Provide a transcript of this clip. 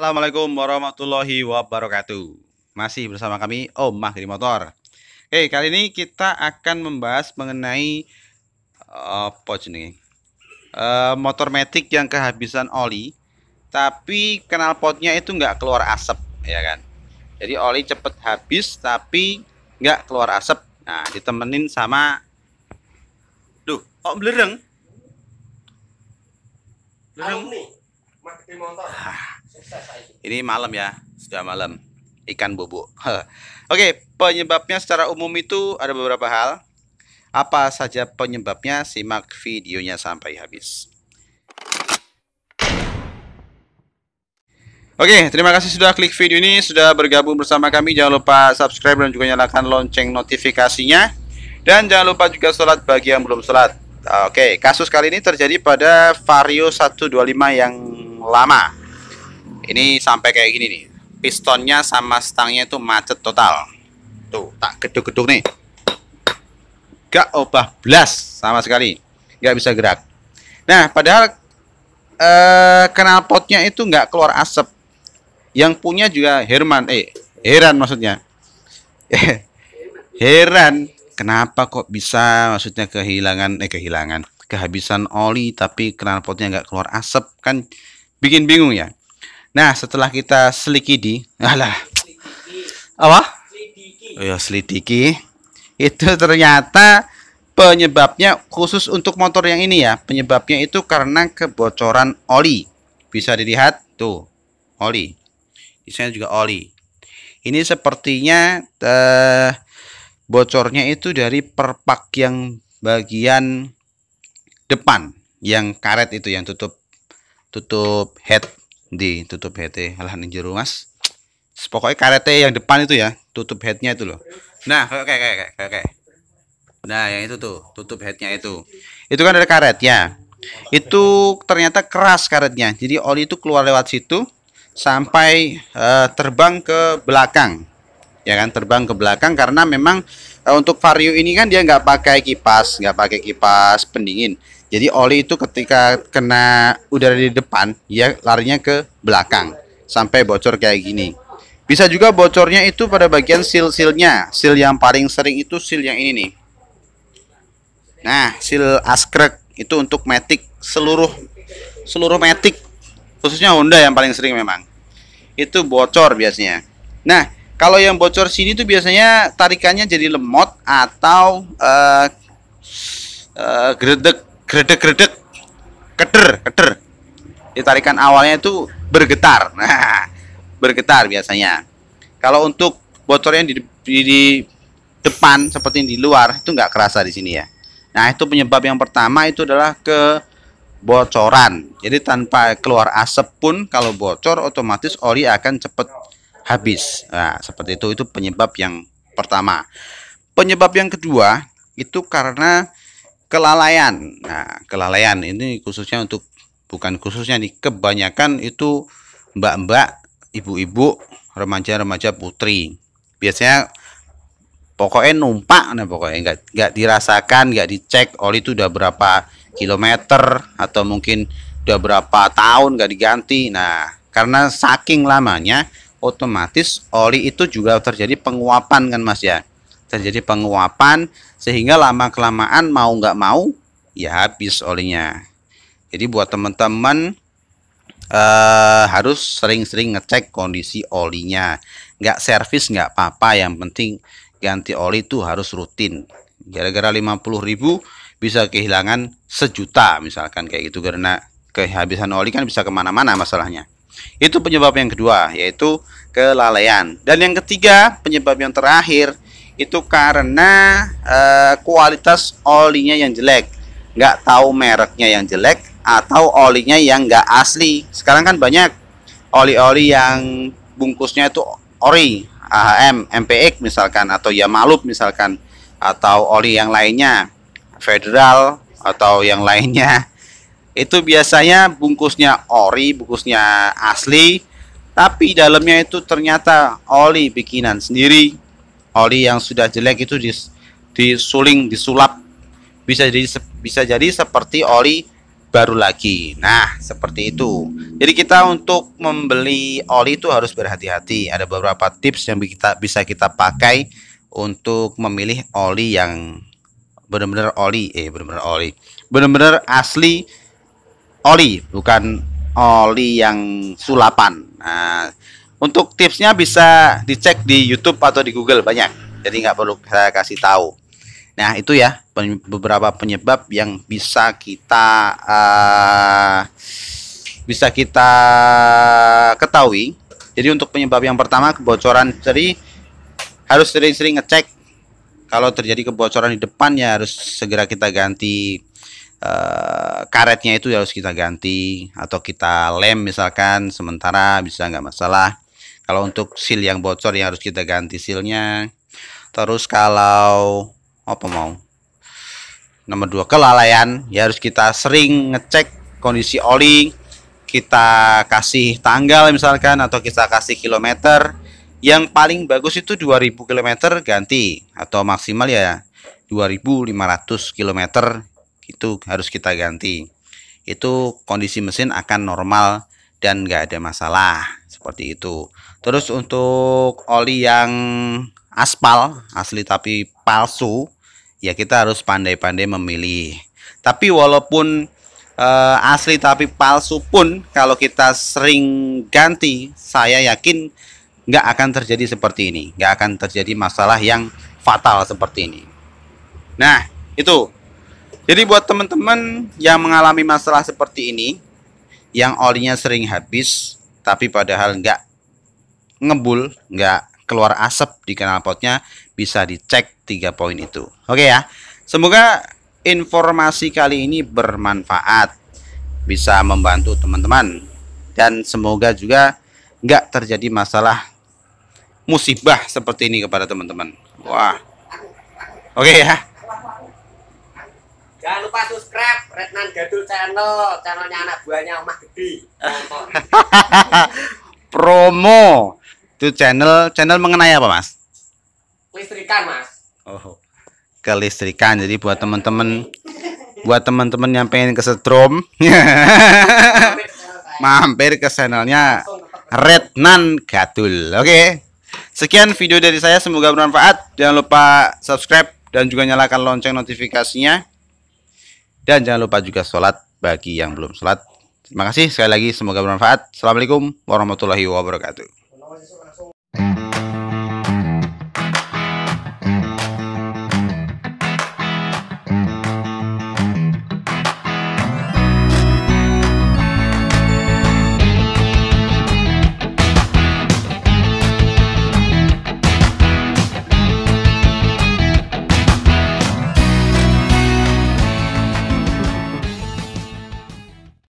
Assalamualaikum warahmatullahi wabarakatuh. Masih bersama kami Om Mahdi Motor. Kali ini kita akan membahas mengenai apa jenis motor matic yang kehabisan oli, tapi knalpotnya itu nggak keluar asap, ya kan? Jadi oli cepet habis, tapi nggak keluar asap. Nah, ditemenin sama, kok belereng? Belereng. Ini malam ya, sudah malam. Ikan bobo. Oke, penyebabnya secara umum itu ada beberapa hal. Apa saja penyebabnya? Simak videonya sampai habis. Oke, terima kasih sudah klik video ini, sudah bergabung bersama kami. Jangan lupa subscribe dan juga nyalakan lonceng notifikasinya. Dan jangan lupa juga sholat bagi yang belum sholat. Oke, kasus kali ini terjadi pada Vario 125 yang lama. Ini sampai kayak gini nih, pistonnya sama stangnya itu macet total. Tuh, tak geduk-geduk nih, gak obah blas sama sekali, gak bisa gerak. Nah, padahal knalpotnya itu nggak keluar asap. Yang punya juga heran maksudnya. Heran, kenapa kok bisa, maksudnya kehabisan oli tapi knalpotnya nggak keluar asap, kan bikin bingung ya. Nah, setelah kita selidiki, selidiki, itu ternyata penyebabnya khusus untuk motor yang ini ya. Penyebabnya itu karena kebocoran oli. Bisa dilihat tuh, oli. Di sana juga oli. Ini sepertinya bocornya itu dari perpak yang bagian depan, yang karet itu, yang tutup head. Ditutup head, alah ninjero mas, pokoknya karetnya yang depan itu ya, tutup headnya itu loh. Nah, oke. Nah, yang itu tuh, tutup headnya itu kan ada karetnya. Itu ternyata keras karetnya, jadi oli itu keluar lewat situ sampai terbang ke belakang, ya kan, terbang ke belakang. Karena memang untuk Vario ini kan dia nggak pakai kipas pendingin. Jadi oli itu ketika kena udara di depan, dia larinya ke belakang sampai bocor kayak gini. Bisa juga bocornya itu pada bagian seal-sealnya. Seal yang paling sering itu seal yang ini nih. Nah, seal askrek itu untuk matic, seluruh matic, khususnya Honda yang paling sering memang. Itu bocor biasanya. Nah, kalau yang bocor sini tuh biasanya tarikannya jadi lemot atau gredek, keder. Ditarikan awalnya itu bergetar. Nah, bergetar biasanya. Kalau untuk bocornya di depan seperti di luar itu nggak kerasa di sini ya. Nah, itu penyebab yang pertama itu adalah kebocoran. Jadi tanpa keluar asap pun kalau bocor otomatis oli akan cepat habis. Nah, seperti itu penyebab yang pertama. Penyebab yang kedua itu karena kelalaian. Nah, kelalaian ini bukan khususnya nih, kebanyakan itu mbak-mbak, ibu-ibu, remaja-remaja putri. Biasanya pokoknya numpak, nah pokoknya nggak dirasakan, nggak dicek oli itu udah berapa kilometer atau mungkin udah berapa tahun nggak diganti. Nah, karena saking lamanya otomatis oli itu juga terjadi penguapan kan Mas ya. Terjadi penguapan sehingga lama kelamaan mau nggak mau ya habis olinya. Jadi buat teman-teman harus sering-sering ngecek kondisi olinya. Nggak servis nggak apa-apa, yang penting ganti oli itu harus rutin. Gara-gara 50.000 bisa kehilangan 1 juta misalkan kayak gitu, karena kehabisan oli kan bisa kemana-mana masalahnya. Itu penyebab yang kedua, yaitu kelalaian. Dan yang ketiga, penyebab yang terakhir itu karena kualitas olinya yang jelek. Nggak tahu mereknya yang jelek atau olinya yang nggak asli. Sekarang kan banyak oli-oli yang bungkusnya itu ori, AHM, MPX misalkan, atau Yamalup misalkan, atau oli yang lainnya, Federal atau yang lainnya. Itu biasanya bungkusnya ori, bungkusnya asli, tapi dalamnya itu ternyata oli bikinan sendiri. Oli yang sudah jelek itu disulap, bisa jadi seperti oli baru lagi. Nah, seperti itu. Jadi kita untuk membeli oli itu harus berhati-hati. Ada beberapa tips yang bisa kita pakai untuk memilih oli yang benar-benar benar-benar asli oli, bukan oli yang sulapan. Nah, untuk tipsnya bisa dicek di YouTube atau di Google, banyak. Jadi nggak perlu saya kasih tahu. Nah, itu ya beberapa penyebab yang bisa kita ketahui. Jadi untuk penyebab yang pertama, kebocoran. Jadi harus sering-sering ngecek. Kalau terjadi kebocoran di depan ya harus segera kita ganti karetnya, itu harus kita ganti, atau kita lem misalkan sementara, bisa nggak masalah. Kalau untuk seal yang bocor ya harus kita ganti sealnya. Terus kalau nomor 2, kelalaian, ya harus kita sering ngecek kondisi oli. Kita kasih tanggal misalkan, atau kita kasih kilometer. Yang paling bagus itu 2000 km ganti, atau maksimal ya 2500 km itu harus kita ganti. Itu kondisi mesin akan normal dan nggak ada masalah, seperti itu. Terus untuk oli yang aspal asli tapi palsu, ya kita harus pandai-pandai memilih. Tapi walaupun asli tapi palsu pun, kalau kita sering ganti, saya yakin nggak akan terjadi seperti ini, nggak akan terjadi masalah yang fatal seperti ini. Nah, itu. Jadi buat teman-teman yang mengalami masalah seperti ini, yang olinya sering habis, tapi padahal nggak ngebul, nggak keluar asap di knalpotnya, bisa dicek 3 poin itu. Oke ya, semoga informasi kali ini bermanfaat, bisa membantu teman-teman, dan semoga juga nggak terjadi masalah musibah seperti ini kepada teman-teman. Wah, oke ya. Jangan lupa subscribe Retnan Gadul channel, channelnya anak buahnya Omah Gede. Promo itu channel mengenai apa, Mas? Listrikan, Mas. Oh, kelistrikan. Jadi buat teman-teman yang pengen kesetrum, mampir ke channelnya Retnan Gadul. Oke. Sekian video dari saya, semoga bermanfaat. Jangan lupa subscribe dan juga nyalakan lonceng notifikasinya. Dan jangan lupa juga sholat bagi yang belum sholat. Terima kasih sekali lagi, semoga bermanfaat. Assalamualaikum warahmatullahi wabarakatuh.